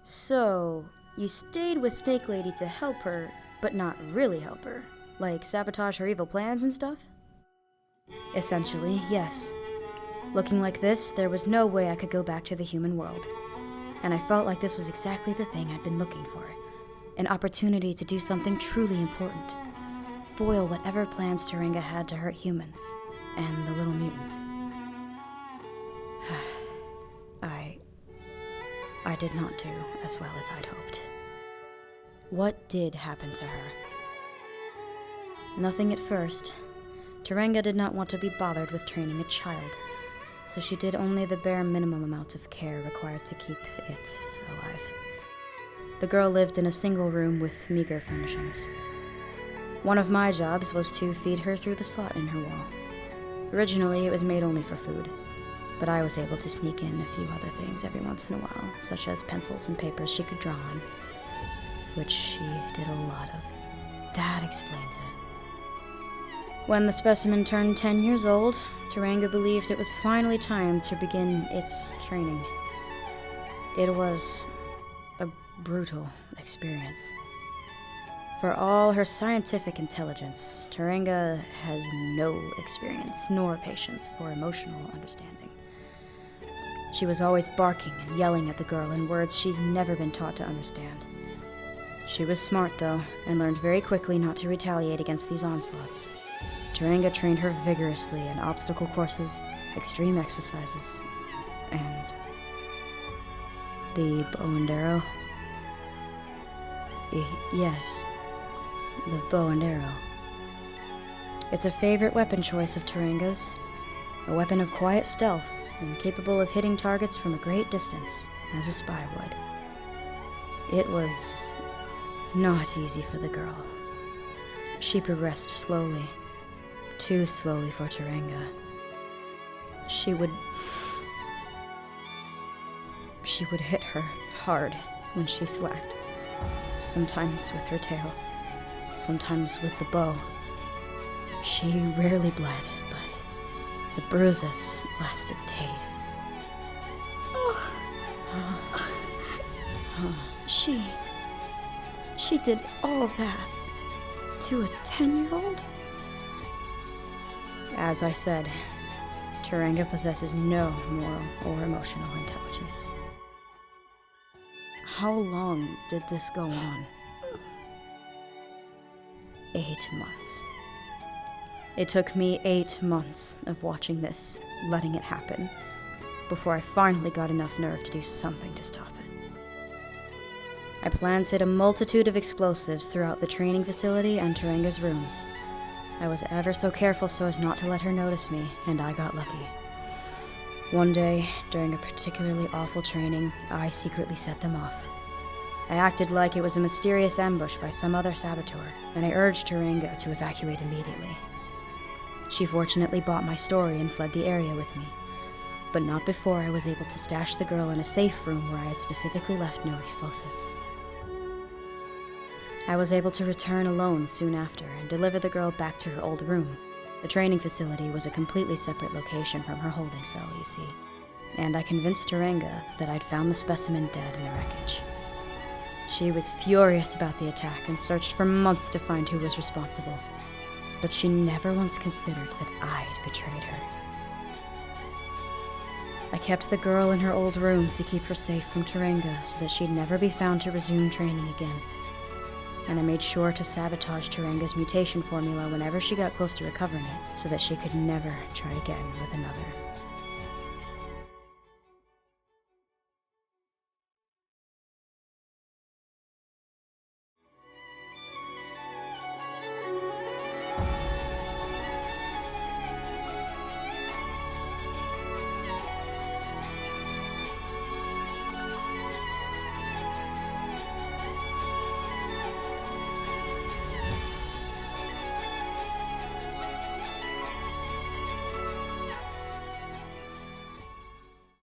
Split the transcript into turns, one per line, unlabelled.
So, you stayed with Snake Lady to help her, but not really help her? Like sabotage her evil plans and stuff? Essentially, yes. Looking like this, there was no way I could go back to the human world. And I felt like this was exactly the thing I'd been looking for. An opportunity to do something truly important. Foil whatever plans Turinga had to hurt humans, and the little mutant. I did not do as well as I'd hoped. What did happen to her? Nothing at first. Turinga did not want to be bothered with training a child, so she did only the bare minimum amount of care required to keep it alive. The girl lived in a single room with meager furnishings. One of my jobs was to feed her through the slot in her wall. Originally, it was made only for food, but I was able to sneak in a few other things every once in a while, such as pencils and papers she could draw on, which she did a lot of. That explains it. When the specimen turned 10 years old, Turinga believed it was finally time to begin its training. It was a brutal experience. For all her scientific intelligence, Turinga has no experience nor patience for emotional understanding. She was always barking and yelling at the girl in words she's never been taught to understand. She was smart, though, and learned very quickly not to retaliate against these onslaughts. Turinga trained her vigorously in obstacle courses, extreme exercises, and the bow and arrow. Yes, the bow and arrow. It's a favorite weapon choice of Turinga's, a weapon of quiet stealth and capable of hitting targets from a great distance, as a spy would. It was not easy for the girl. She progressed slowly, too slowly for Turinga. She would hit her hard when she slacked, sometimes with her tail, sometimes with the bow. She rarely bled, but the bruises lasted days. She did all of that to a 10-year-old? As I said, Turinga possesses no moral or emotional intelligence. How long did this go on? 8 months. It took me 8 months of watching this, letting it happen, before I finally got enough nerve to do something to stop it. I planted a multitude of explosives throughout the training facility and Turinga's rooms. I was ever so careful so as not to let her notice me, and I got lucky. One day, during a particularly awful training, I secretly set them off. I acted like it was a mysterious ambush by some other saboteur, and I urged Turinga to evacuate immediately. She fortunately bought my story and fled the area with me, but not before I was able to stash the girl in a safe room where I had specifically left no explosives. I was able to return alone soon after and deliver the girl back to her old room. The training facility was a completely separate location from her holding cell, you see, and I convinced Turinga that I'd found the specimen dead in the wreckage. She was furious about the attack and searched for months to find who was responsible, but she never once considered that I'd betrayed her. I kept the girl in her old room to keep her safe from Turinga so that she'd never be found to resume training again. And I made sure to sabotage Turinga's mutation formula whenever she got close to recovering it, so that she could never try again with another.